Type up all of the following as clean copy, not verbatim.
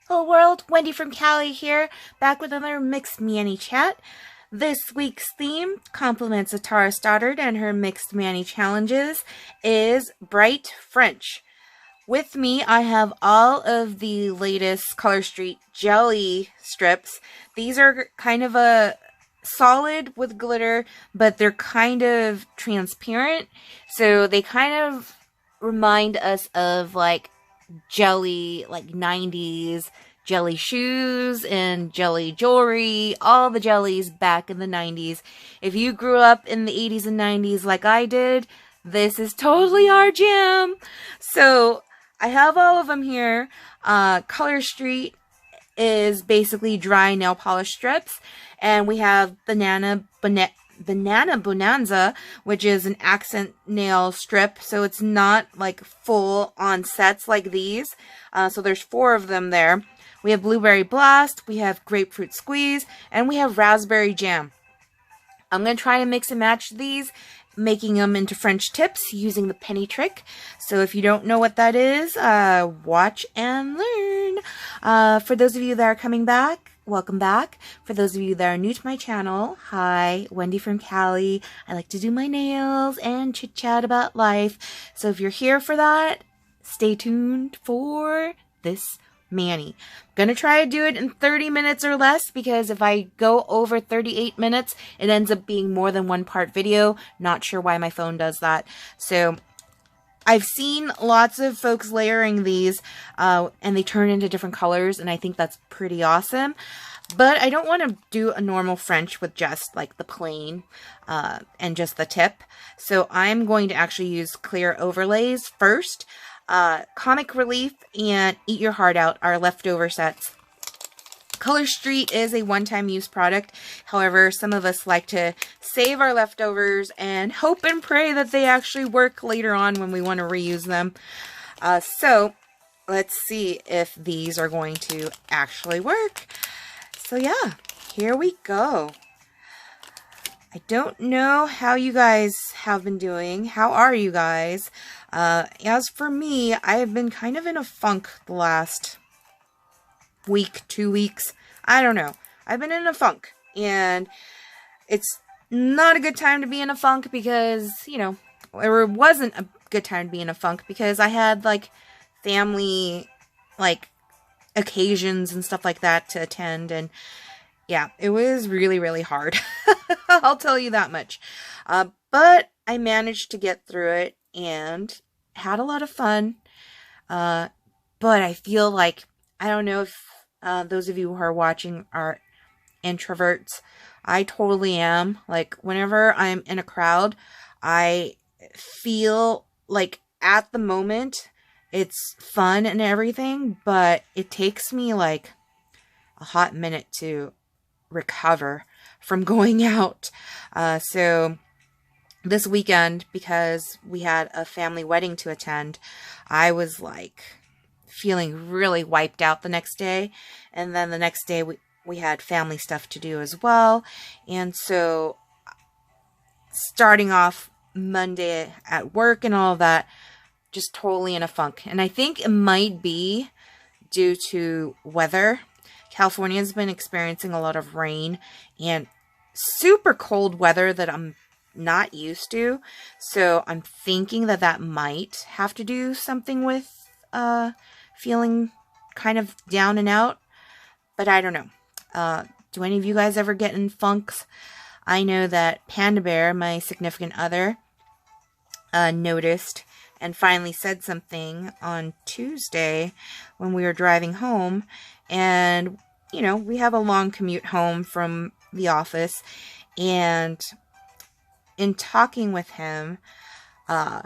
Hello world, Wendy from Cali here, back with another Mixed Manny chat. This week's theme compliments of Tara Stoddard and her Mixed Manny challenges is Bright French. With me, I have all of the latest Color Street jelly strips. These are kind of a solid with glitter, but they're kind of transparent, so they kind of remind us of like jelly, like 90s jelly shoes and jelly jewelry, all the jellies back in the 90s. If you grew up in the 80s and 90s like I did, this is totally our jam. So I have all of them here. Color Street is basically dry nail polish strips, and we have Banana Bonanza, which is an accent nail strip, so it's not like full on sets like these. So there's 4 of them there. We have Blueberry Blast, we have Grapefruit Squeeze, and we have Raspberry Jam. I'm going to try to mix and match these, making them into French tips using the penny trick. So if you don't know what that is, watch and learn. For those of you that are coming back, welcome back. For those of you that are new to my channel, hi, Wendy from Cali. I like to do my nails and chit chat about life. So if you're here for that, stay tuned for this Manny. I'm gonna try to do it in 30 minutes or less, because if I go over 38 minutes, it ends up being more than one part video. Not sure why my phone does that. So I've seen lots of folks layering these, and they turn into different colors, and I think that's pretty awesome. But I don't want to do a normal French with just like the plain and just the tip. So I'm going to actually use clear overlays first. Comic Relief and Eat Your Heart Out are leftover sets. Color Street is a one-time use product. However, some of us like to save our leftovers and hope and pray that they actually work later on when we want to reuse them. So let's see if these are going to actually work. So yeah, here we go. I don't know how you guys have been doing. How are you guys? As for me, I have been kind of in a funk the last week, 2 weeks. I don't know. I've been in a funk, and it's not a good time to be in a funk because, you know, or it wasn't a good time to be in a funk because I had like family, like occasions and stuff like that to attend, and yeah, it was really, really hard. I'll tell you that much. But I managed to get through it and had a lot of fun. But I feel like, I don't know if those of you who are watching are introverts. I totally am. Like, whenever I'm in a crowd, I feel like at the moment it's fun and everything, but it takes me like a hot minute to recover from going out. So this weekend, because we had a family wedding to attend, I was like feeling really wiped out the next day. And then the next day we had family stuff to do as well. And so starting off Monday at work and all of that, just totally in a funk. And I think it might be due to weather. California's been experiencing a lot of rain and super cold weather that I'm not used to. So I'm thinking that that might have to do something with feeling kind of down and out. But I don't know. Do any of you guys ever get in funks? I know that Panda Bear, my significant other, noticed and finally said something on Tuesday when we were driving home. And you know, we have a long commute home from the office, and in talking with him, I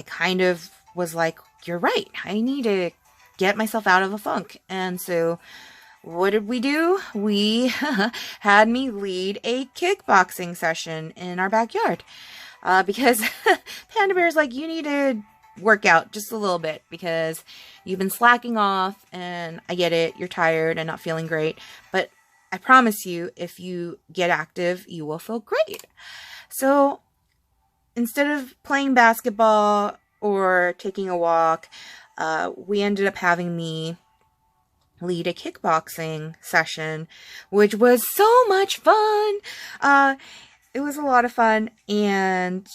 kind of was like, you're right, I need to get myself out of a funk. And so what did we do? We had me lead a kickboxing session in our backyard, because Panda Bear's like, you need to work out just a little bit because you've been slacking off, and I get it, you're tired and not feeling great, but I promise you, if you get active, you will feel great. So instead of playing basketball or taking a walk, we ended up having me lead a kickboxing session, which was so much fun. It was a lot of fun, and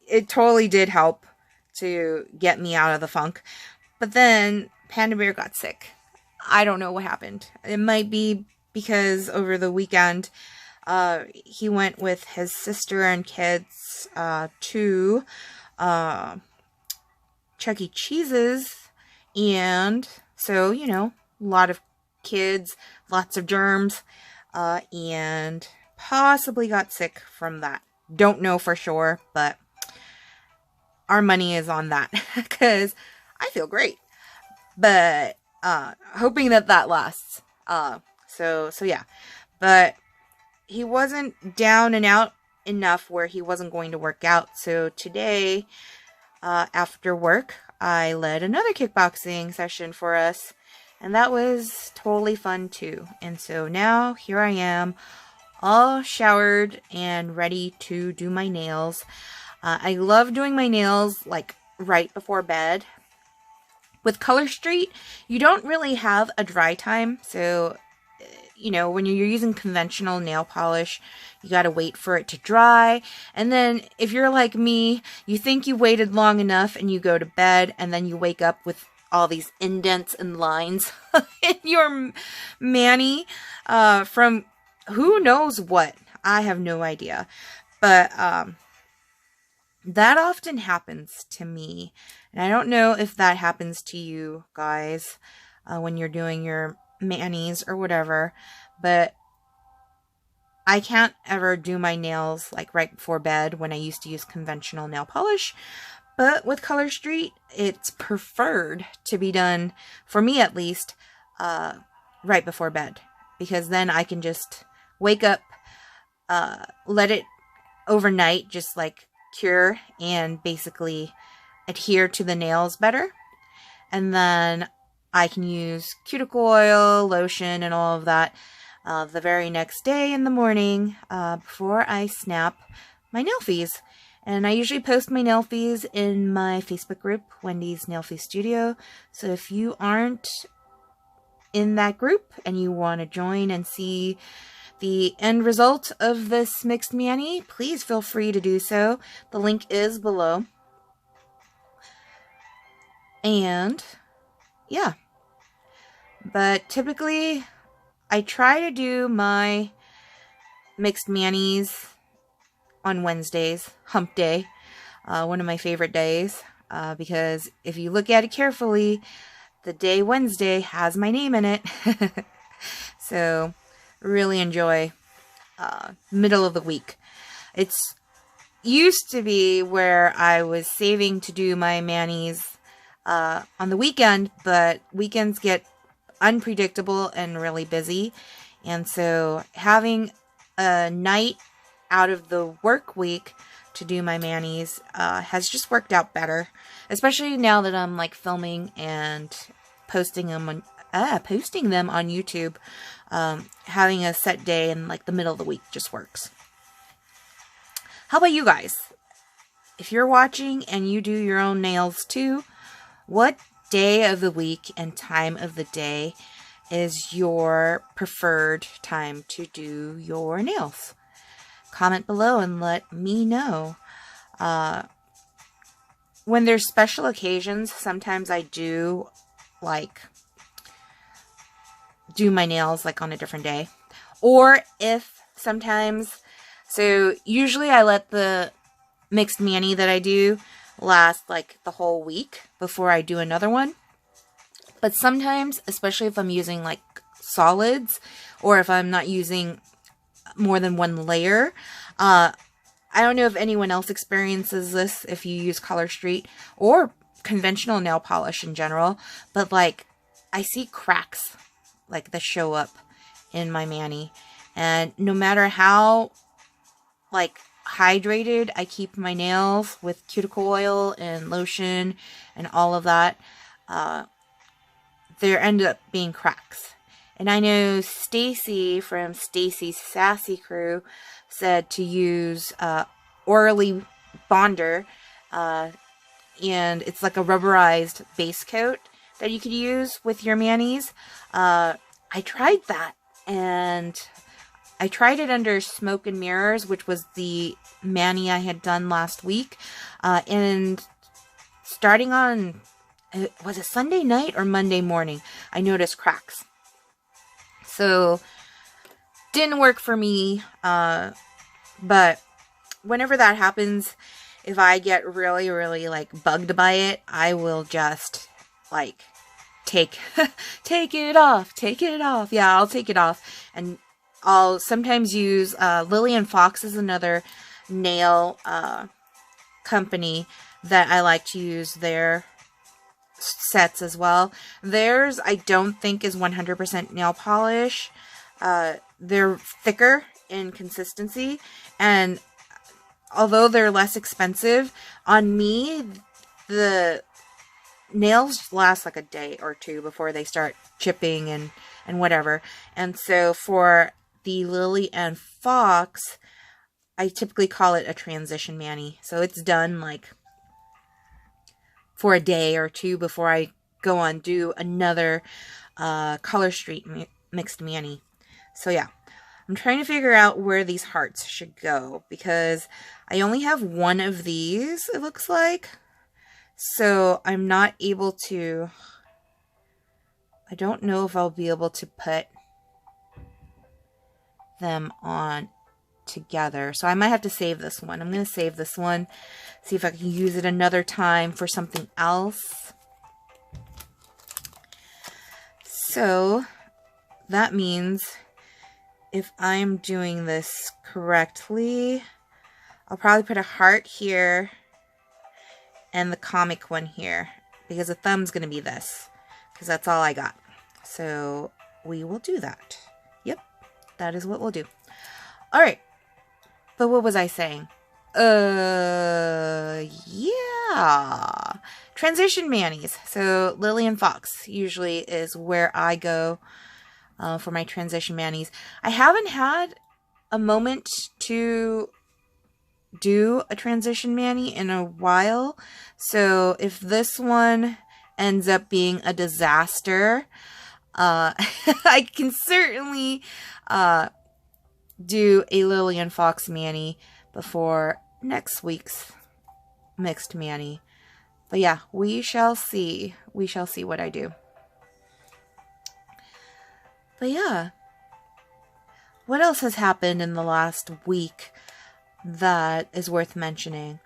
it totally did help to get me out of the funk. But then Panda Bear got sick. I don't know what happened. It might be because over the weekend, he went with his sister and kids to Chuck E. Cheese's, and so, you know, a lot of kids, lots of germs, and possibly got sick from that. Don't know for sure, but our money is on that because I feel great. But hoping that lasts. So yeah. But he wasn't down and out enough where he wasn't going to work out. So today, after work, I led another kickboxing session for us. And that was totally fun too. And so now here I am, all showered and ready to do my nails. I love doing my nails like right before bed. With Color Street, you don't really have a dry time. So, you know, when you're using conventional nail polish, you got to wait for it to dry. And then if you're like me, you think you waited long enough and you go to bed and then you wake up with all these indents and lines in your mani from who knows what. I have no idea. But that often happens to me. And I don't know if that happens to you guys when you're doing your manis or whatever. But I can't ever do my nails like right before bed when I used to use conventional nail polish. But with Color Street, it's preferred to be done, for me at least, right before bed. Because then I can just wake up, let it overnight, just like cure and basically adhere to the nails better. And then I can use cuticle oil, lotion, and all of that the very next day in the morning before I snap my nail fees. And I usually post my nail fees in my Facebook group, Wendy's Nail Fee Studio. So if you aren't in that group and you want to join and see the end result of this mixed mani, please feel free to do so. The link is below. And yeah. But typically, I try to do my mixed manis on Wednesdays, hump day, one of my favorite days, because if you look at it carefully, the day Wednesday has my name in it. So, really enjoy middle of the week. It's used to be where I was saving to do my manis on the weekend, but weekends get unpredictable and really busy. And so having a night out of the work week to do my manis has just worked out better, especially now that I'm like filming and posting them on YouTube. Having a set day in like the middle of the week just works. How about you guys? If you're watching and you do your own nails too, what day of the week and time of the day is your preferred time to do your nails? Comment below and let me know. When there's special occasions, sometimes I do like do my nails like on a different day. Or if sometimes, so usually I let the mixed mani that I do last like the whole week before I do another one. But sometimes, especially if I'm using like solids or if I'm not using more than one layer, I don't know if anyone else experiences this if you use Color Street or conventional nail polish in general, but like I see cracks like that show up in my mani, and no matter how like hydrated I keep my nails with cuticle oil and lotion and all of that, there end up being cracks. And I know Stacy from Stacy's Sassy Crew said to use Orally Bonder, and it's like a rubberized base coat that you could use with your manis. I tried that, and I tried it under Smoke and Mirrors, which was the mani I had done last week. And starting on, was it Sunday night or Monday morning, I noticed cracks. So, didn't work for me. But whenever that happens, if I get really, really, like, bugged by it, I will just, like, take it off. Yeah, I'll take it off. And I'll sometimes use, Lily & Fox is another nail, company that I like to use their sets as well. Theirs, I don't think is 100% nail polish. They're thicker in consistency, and although they're less expensive, on me, the nails last like a day or two before they start chipping and whatever. And so for the Lily and Fox, I typically call it a transition mani. So it's done like for a day or two before I go on do another Color Street mixed mani. So yeah, I'm trying to figure out where these hearts should go, because I only have one of these, it looks like. So I'm not able to, I don't know if I'll be able to put them on together. So I might have to save this one. I'm going to save this one, see if I can use it another time for something else. So that means if I'm doing this correctly, I'll probably put a heart here and the comic one here, because the thumb's going to be this, because that's all I got. So we will do that. Yep, that is what we'll do. All right. But what was I saying? Yeah. Transition manis. So Lily and Fox usually is where I go for my transition manis. I haven't had a moment to do a transition mani in a while. So if this one ends up being a disaster, I can certainly do a Lily and Fox mani before next week's mixed mani. But yeah, we shall see. We shall see what I do. But yeah, what else has happened in the last week that is worth mentioning?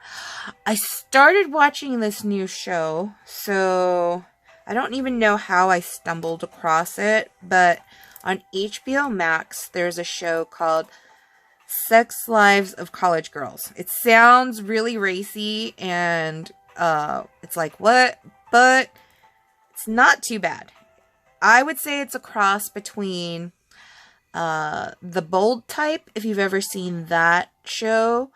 I started watching this new show, so I don't even know how I stumbled across it, but on HBO Max, there's a show called Sex Lives of College Girls. It sounds really racy, and it's like, what? But it's not too bad. I would say it's a cross between The Bold Type, if you've ever seen that show,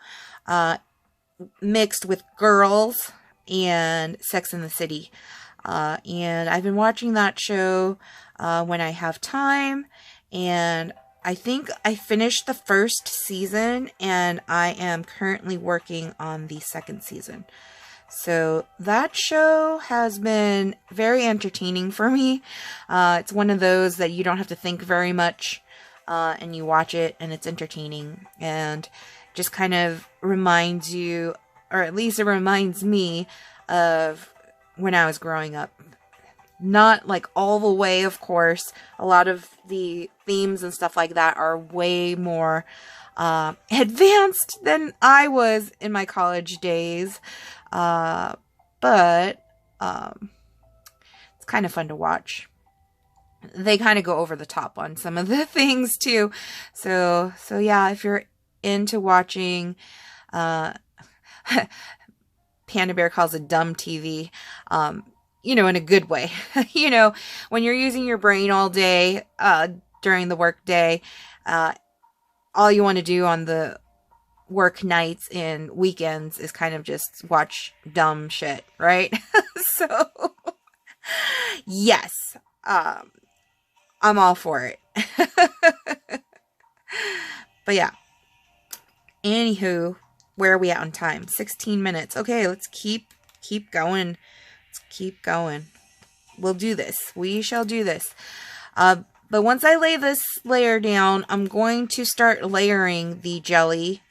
mixed with Girls and Sex and the City. And I've been watching that show when I have time, and I think I finished the first season, and I am currently working on the second season. So that show has been very entertaining for me. It's one of those that you don't have to think very much, and you watch it and it's entertaining, and just kind of reminds you, or at least it reminds me of when I was growing up. Not like all the way, of course. A lot of the themes and stuff like that are way more advanced than I was in my college days. But it's kind of fun to watch. They kind of go over the top on some of the things too. So yeah, if you're into watching, Panda Bear calls it dumb TV, in a good way. When you're using your brain all day, during the work day, all you want to do on the work nights and weekends is kind of just watch dumb shit, right? So, yes, I'm all for it. But yeah, anywho, where are we at on time? 16 minutes. Okay, let's keep going. Let's keep going. we'll do this. We shall do this. But once I lay this layer down, I'm going to start layering the jelly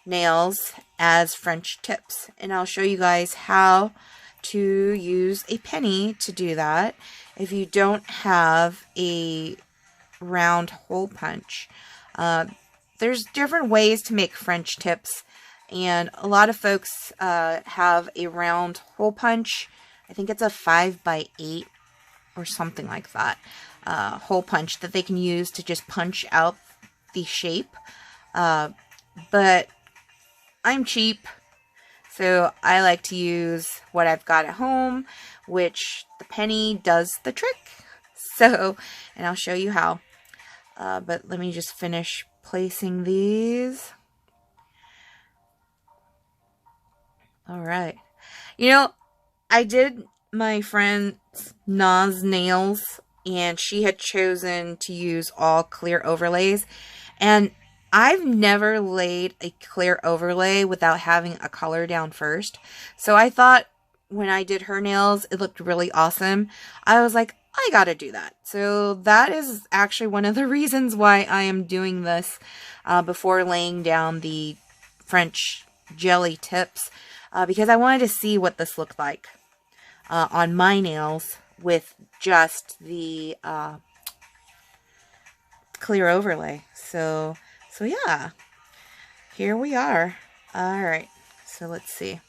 nails as French tips. And I'll show you guys how to use a penny to do that if you don't have a round hole punch. There's different ways to make French tips, and a lot of folks have a round hole punch. I think it's a 5x8 or something like that. Hole punch that they can use to just punch out the shape. But I'm cheap, so I like to use what I've got at home, which the penny does the trick. So, and I'll show you how. But let me just finish placing these. Alright. You know, I did my friend Na's nails, and she had chosen to use all clear overlays. And I've never laid a clear overlay without having a color down first. So I thought when I did her nails, it looked really awesome. I was like, I gotta do that. So that is actually one of the reasons why I am doing this before laying down the French jelly tips. Because I wanted to see what this looked like on my nails with just the clear overlay. So yeah, here we are. Alright, so let's see.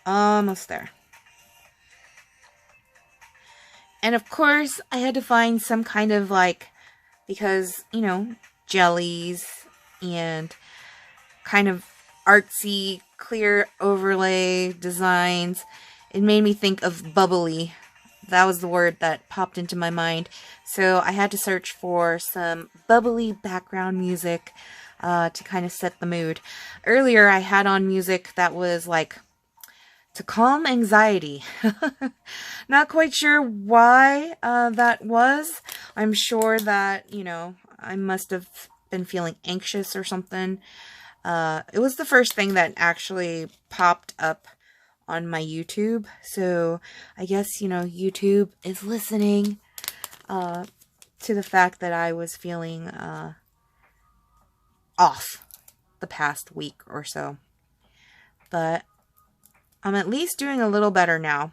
Almost there. And of course, I had to find some kind of like, because, you know, jellies and kind of artsy clear overlay designs. It made me think of bubbly. That was the word that popped into my mind. So I had to search for some bubbly background music to kind of set the mood. Earlier, I had on music that was like to calm anxiety. Not quite sure why that was. I'm sure that, you know, I must have been feeling anxious or something. It was the first thing that actually popped up on my YouTube. So I guess, you know, YouTube is listening to the fact that I was feeling off the past week or so. But I'm at least doing a little better now,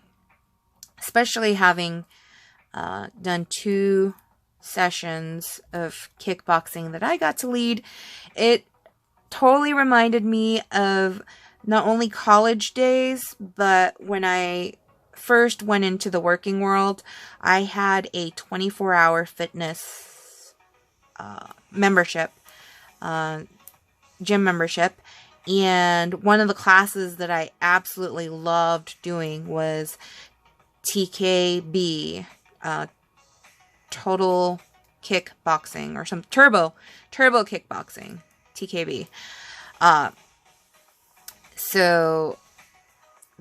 especially having done 2 sessions of kickboxing that I got to lead. It totally reminded me of not only college days, but when I first went into the working world. I had a 24-hour fitness membership, gym membership. And one of the classes that I absolutely loved doing was TKB, Total Kickboxing, or some Turbo Kickboxing, TKB. So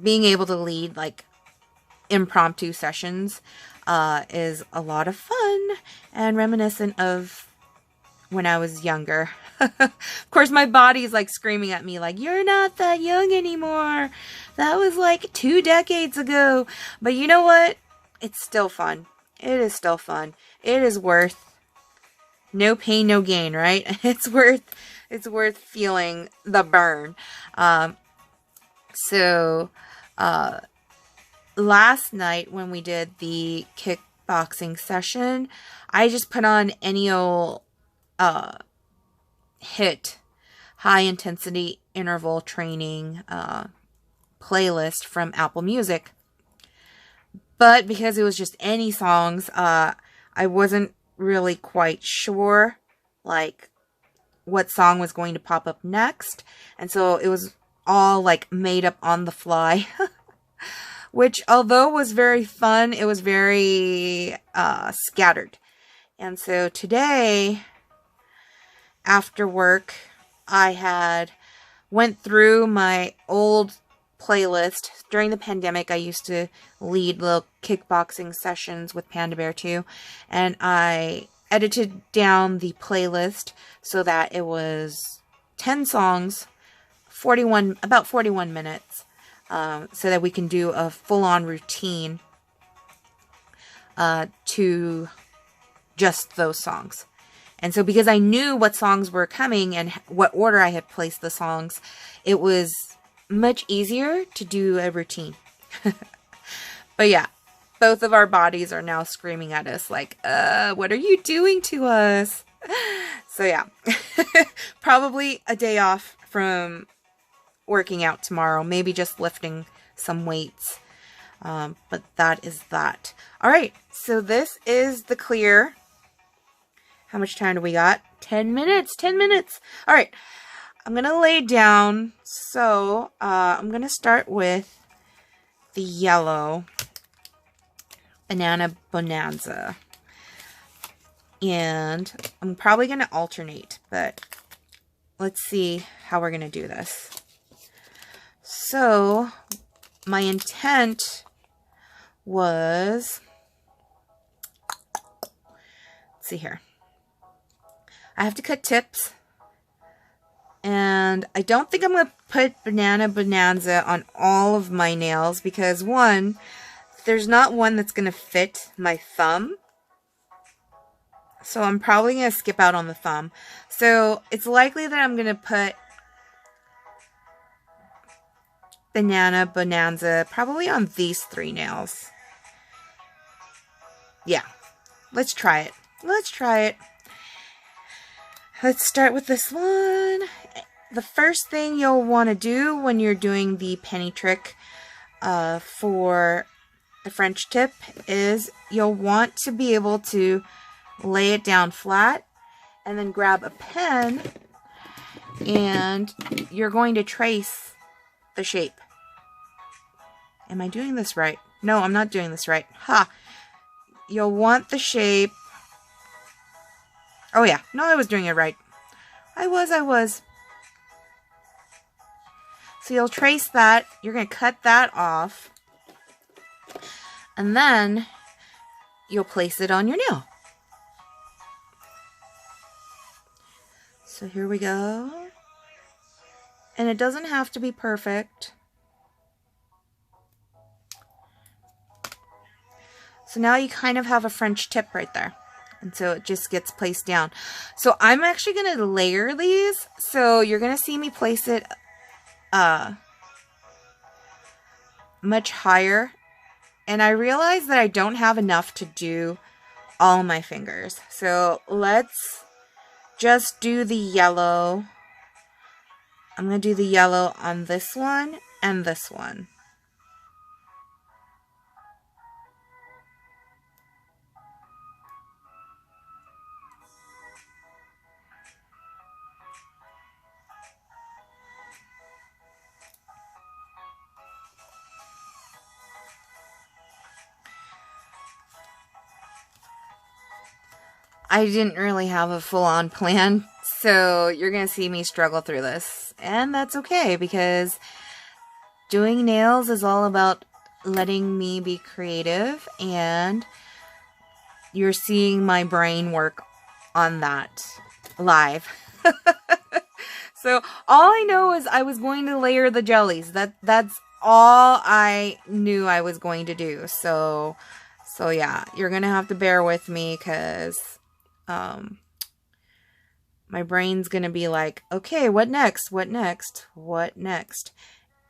being able to lead like impromptu sessions is a lot of fun and reminiscent of when I was younger. Of course, my body's like screaming at me like, you're not that young anymore. That was like 2 decades ago. But you know what? It's still fun. It is still fun. It is worth no pain, no gain, right? It's worth feeling the burn. So last night when we did the kickboxing session, I just put on any old hit high intensity interval training playlist from Apple Music. But because it was just any songs, I wasn't really quite sure like what song was going to pop up next. And so it was all like made up on the fly. Which, although was very fun, it was very scattered. And so today, after work, I went through my old playlist. During the pandemic, I used to lead little kickboxing sessions with Panda Bear 2, and I edited down the playlist so that it was 10 songs, about 41 minutes, so that we can do a full-on routine to just those songs. And so because I knew what songs were coming and what order I had placed the songs, it was much easier to do a routine. But yeah, both of our bodies are now screaming at us like, what are you doing to us? So yeah, probably a day off from working out tomorrow. Maybe just lifting some weights. But that is that. All right, so this is the clear. How much time do we got? 10 minutes, 10 minutes. All right, I'm going to lay down. So I'm going to start with the yellow Banana Bonanza. And I'm probably going to alternate, but let's see how we're going to do this. So my intent was, let's see here. I have to cut tips, and I don't think I'm going to put Banana Bonanza on all of my nails because, one, there's not one that's going to fit my thumb, so I'm probably going to skip out on the thumb. So it's likely that I'm going to put Banana Bonanza probably on these 3 nails. Yeah, let's try it. Let's try it. Let's start with this one. The first thing you'll want to do when you're doing the penny trick for the French tip is you'll want to be able to lay it down flat and then grab a pen and you're going to trace the shape. Am I doing this right? No, I'm not doing this right. Ha! You'll want the shape. Oh yeah, no, I was doing it right. I was. So you'll trace that. You're going to cut that off. And then you'll place it on your nail. So here we go. And it doesn't have to be perfect. So now you kind of have a French tip right there. And so it just gets placed down. So I'm actually going to layer these. So you're going to see me place it much higher. And I realize that I don't have enough to do all my fingers. So let's just do the yellow. I'm going to do the yellow on this one and this one. I didn't really have a full-on plan, so you're going to see me struggle through this. And that's okay, because doing nails is all about letting me be creative, and you're seeing my brain work on that live. So all I know is I was going to layer the jellies. That's all I knew I was going to do. So yeah, you're going to have to bear with me, because my brain's gonna be like, okay, what next? What next? What next?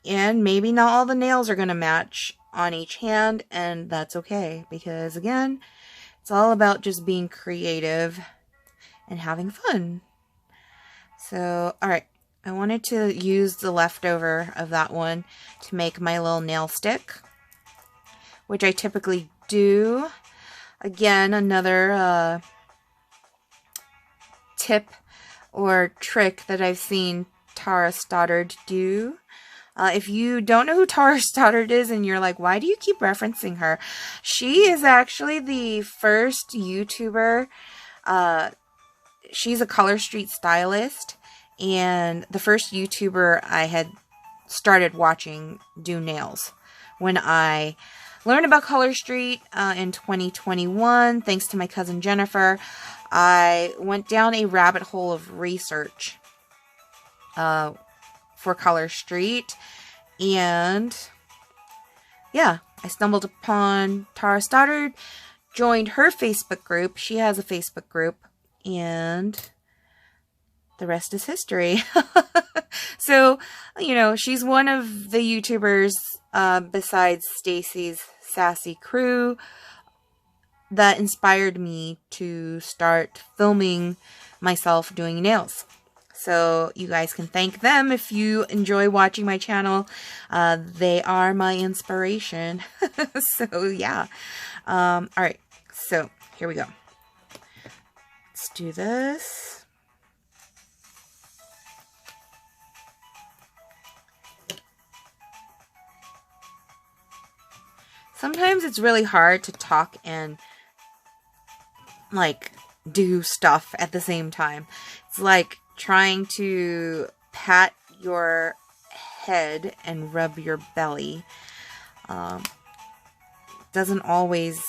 And maybe not all the nails are gonna match on each hand, and that's okay, because again, it's all about just being creative and having fun. So, alright, I wanted to use the leftover of that one to make my little nail stick, which I typically do. Again, another tip or trick that I've seen Tara Stoddard do. If you don't know who Tara Stoddard is and you're like, why do you keep referencing her? She is actually the first YouTuber. She's a Color Street stylist, and the first YouTuber I had started watching do nails when I learned about Color Street in 2021, thanks to my cousin Jennifer. I went down a rabbit hole of research for Color Street, And yeah, I stumbled upon Tara Stoddard, joined her Facebook group. She has a Facebook group, and the rest is history. So, you know, she's one of the YouTubers, besides Stacy's Sassy Crew, that inspired me to start filming myself doing nails. So you guys can thank them if you enjoy watching my channel. They are my inspiration. So yeah. All right. So here we go. Let's do this. Sometimes it's really hard to talk and like do stuff at the same time. It's like trying to pat your head and rub your belly. Doesn't always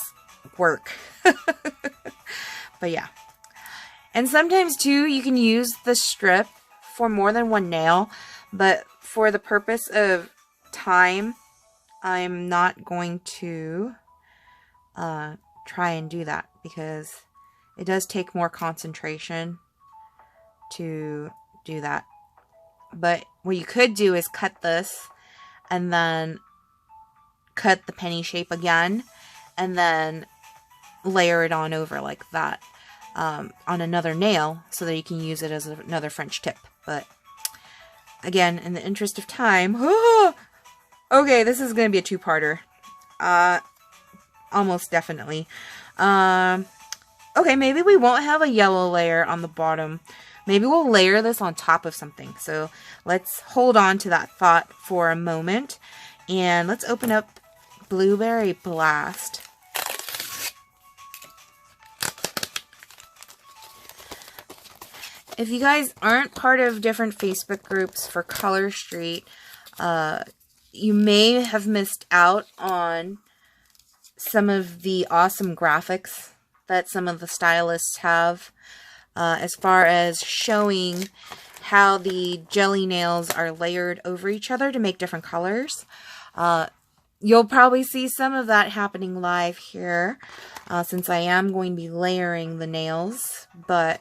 work. But yeah. And sometimes too, you can use the strip for more than one nail, but for the purpose of time, I'm not going to try and do that because it does take more concentration to do that. But what you could do is cut this and then cut the penny shape again and then layer it on over like that on another nail so that you can use it as another French tip. But again, in the interest of time, okay, this is going to be a two-parter. Almost definitely. Okay, maybe we won't have a yellow layer on the bottom. Maybe we'll layer this on top of something. So let's hold on to that thought for a moment. And let's open up Blueberry Blast. If you guys aren't part of different Facebook groups for Color Street, you may have missed out on some of the awesome graphics that some of the stylists have, as far as showing how the jelly nails are layered over each other to make different colors. You'll probably see some of that happening live here, since I am going to be layering the nails. But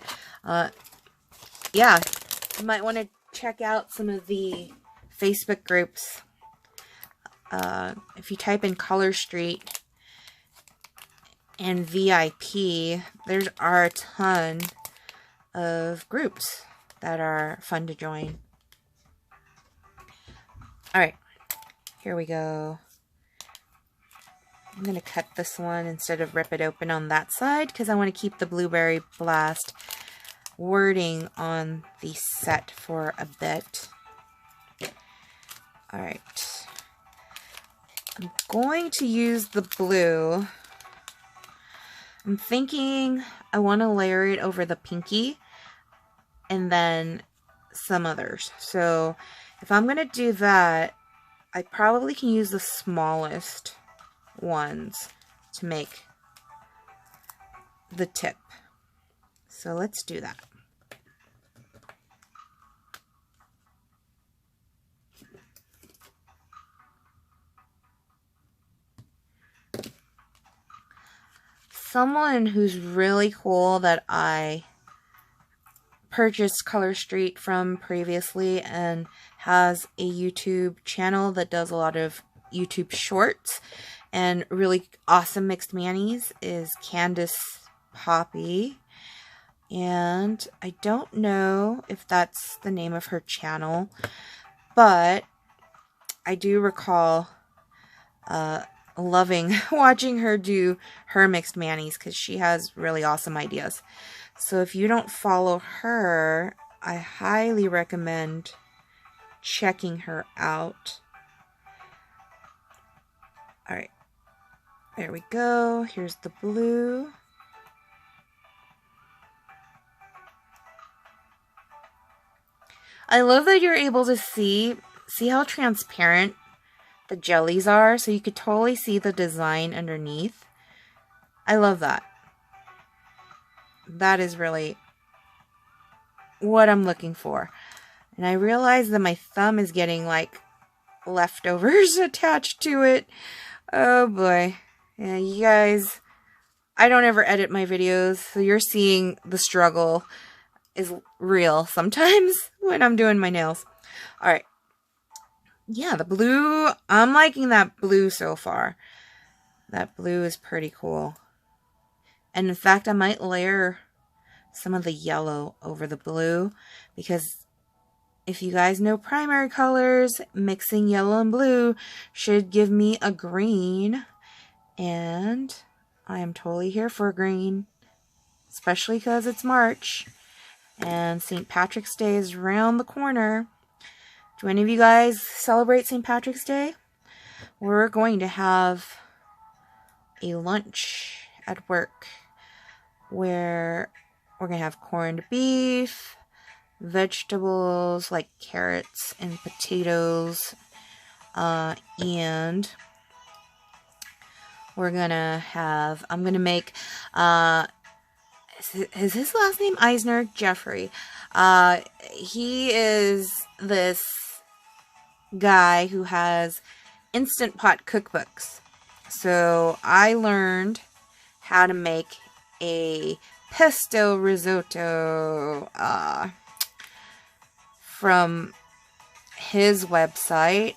yeah, you might want to check out some of the Facebook groups. If you type in Color Street and VIP, there are a ton of groups that are fun to join. Alright, here we go. I'm going to cut this one instead of rip it open on that side because I want to keep the Blueberry Blast wording on the set for a bit. Alright. I'm going to use the blue. I'm thinking I want to layer it over the pinky and then some others. So if I'm going to do that, I probably can use the smallest ones to make the tip. So let's do that. Someone who's really cool that I purchased Color Street from previously and has a YouTube channel that does a lot of YouTube shorts and really awesome mixed manis is Candace Poppy. And I don't know if that's the name of her channel, but I do recall loving watching her do her mixed manis because she has really awesome ideas. So if you don't follow her, I highly recommend checking her out. Alright, there we go. Here's the blue. I love that you're able to see how transparent the jellies are, so you could totally see the design underneath. I love that. That is really what I'm looking for. And I realize that my thumb is getting like leftovers attached to it. Oh boy. Yeah, you guys, I don't ever edit my videos, so you're seeing the struggle is real sometimes when I'm doing my nails. Alright. Yeah, the blue, I'm liking that blue so far. That blue is pretty cool. And in fact, I might layer some of the yellow over the blue, because if you guys know primary colors, mixing yellow and blue should give me a green. And I am totally here for green, especially because it's March and St. Patrick's Day is around the corner. Do any of you guys celebrate St. Patrick's Day? We're going to have a lunch at work where we're going to have corned beef, vegetables like carrots and potatoes, and we're gonna have, I'm gonna make, is his last name Eisner? Jeffrey. He is this guy who has Instant Pot cookbooks. So I learned how to make a pesto risotto from his website,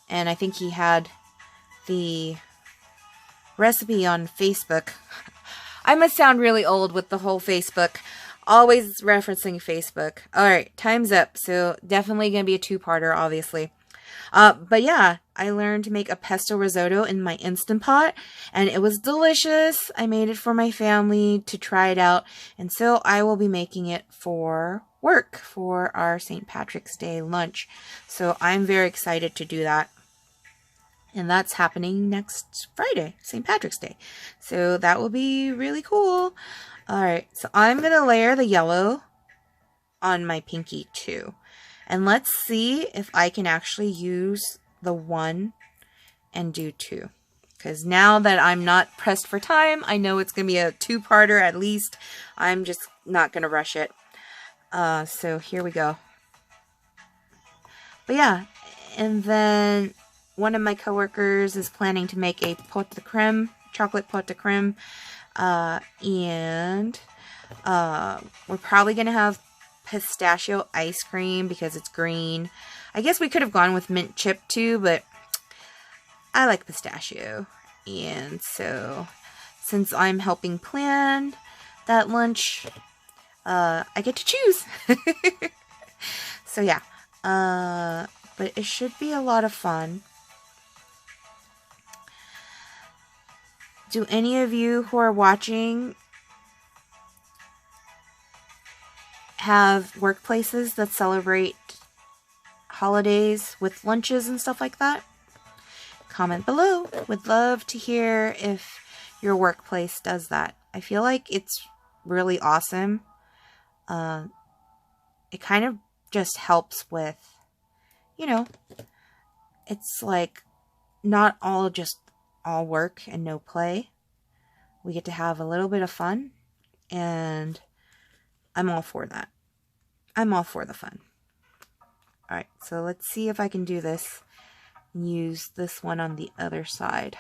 and I think he had the recipe on Facebook. I must sound really old with the whole Facebook, always referencing Facebook. Alright, time's up, so definitely gonna be a two-parter, obviously. But yeah, I learned to make a pesto risotto in my Instant Pot, and it was delicious. I made it for my family to try it out, and so I will be making it for work for our St. Patrick's Day lunch. So I'm very excited to do that. And that's happening next Friday, St. Patrick's Day. So that will be really cool. Alright, so I'm going to layer the yellow on my pinky too. And let's see if I can actually use the one and do two. Because now that I'm not pressed for time, I know it's going to be a two-parter at least. I'm just not going to rush it. So here we go. But yeah, and then one of my coworkers is planning to make a pot de creme, chocolate pot de creme. And we're probably going to have pistachio ice cream because it's green. I guess we could have gone with mint chip too, but I like pistachio. And so, since I'm helping plan that lunch, I get to choose. So yeah, but it should be a lot of fun. Do any of you who are watching have workplaces that celebrate holidays with lunches and stuff like that? Comment below. Would love to hear if your workplace does that. I feel like it's really awesome. It kind of just helps with, you know, it's like not all just all work and no play. We get to have a little bit of fun, and I'm all for that. I'm all for the fun. Alright, so let's see if I can do this and use this one on the other side.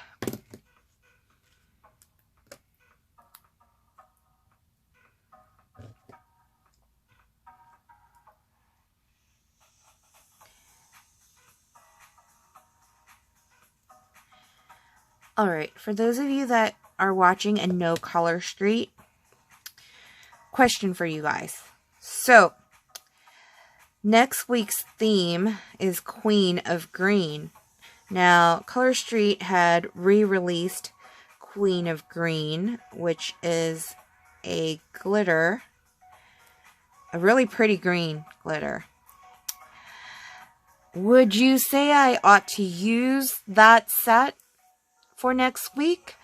Alright, for those of you that are watching and know Color Street, question for you guys. So, next week's theme is Queen of Green. Now, Color Street had re-released Queen of Green, which is a glitter, a really pretty green glitter. Would you say I ought to use that set for next week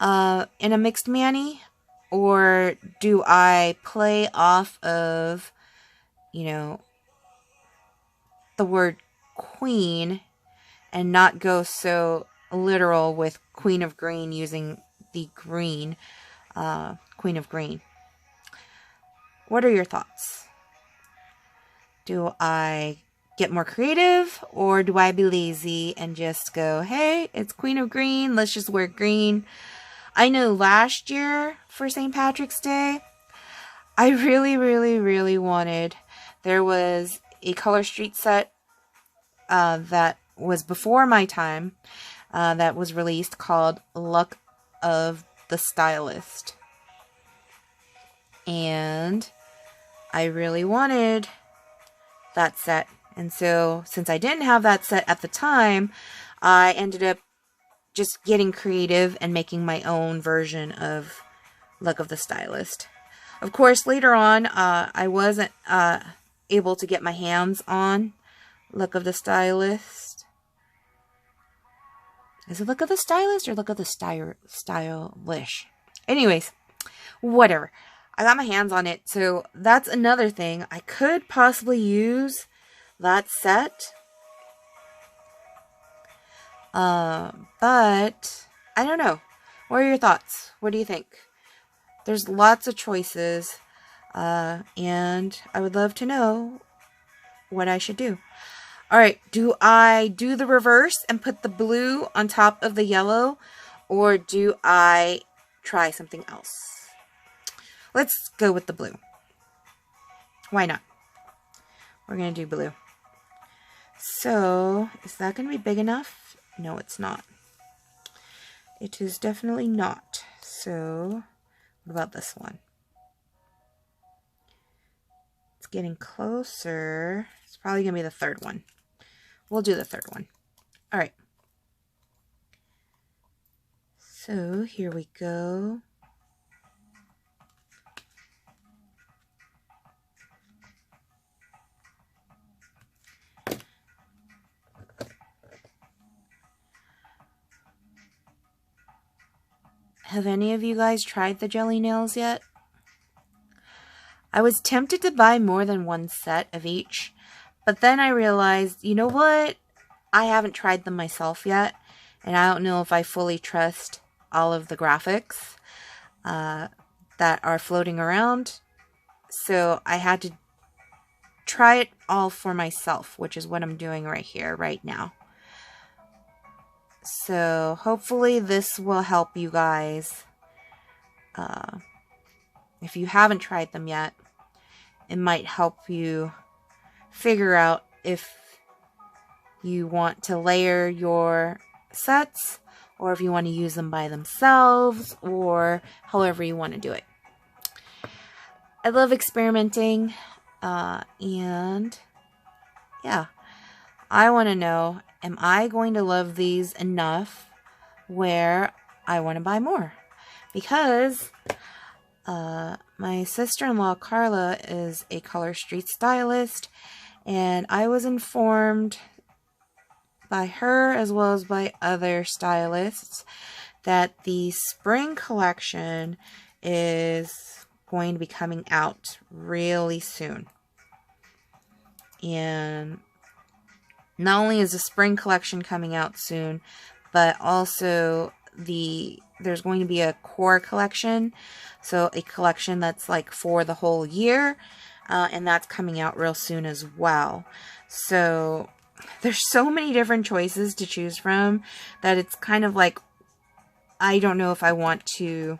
in a mixed mani? Or do I play off of, you know, the word queen and not go so literal with Queen of Green using the green, Queen of Green? What are your thoughts? Do I get more creative, or do I be lazy and just go, hey, it's Queen of Green, let's just wear green? I know last year for St. Patrick's Day, I really wanted, there was a Color Street set that was before my time that was released called Luck of the Stylist. And I really wanted that set. And so, since I didn't have that set at the time, I ended up just getting creative and making my own version of Luck of the Stylist. Of course, later on, I wasn't able to get my hands on Luck of the Stylist. Is it Luck of the Stylist or Luck of the Stylish? Anyways, whatever. I got my hands on it, so that's another thing. I could possibly use that set. But I don't know. What are your thoughts? What do you think? There's lots of choices, and I would love to know what I should do. Alright, do I do the reverse and put the blue on top of the yellow, or do I try something else? Let's go with the blue. Why not? We're going to do blue. So, is that going to be big enough? No, it's not. It is definitely not. So, what about this one? It's getting closer. It's probably going to be the third one. We'll do the third one. Alright. So, here we go. Have any of you guys tried the jelly nails yet? I was tempted to buy more than one set of each, but then I realized, you know what? I haven't tried them myself yet, and I don't know if I fully trust all of the graphics that are floating around. So I had to try it all for myself, which is what I'm doing right here, right now. So hopefully this will help you guys. If you haven't tried them yet, it might help you figure out if you want to layer your sets, or if you want to use them by themselves, or however you want to do it. I love experimenting, and yeah, I want to know, am I going to love these enough where I want to buy more? Because my sister-in-law Carla is a Color Street stylist, and I was informed by her as well as by other stylists that the spring collection is going to be coming out really soon. And not only is the spring collection coming out soon, but also there's going to be a core collection. So a collection that's like for the whole year. And that's coming out real soon as well. So there's so many different choices to choose from that it's kind of like, I don't know if I want to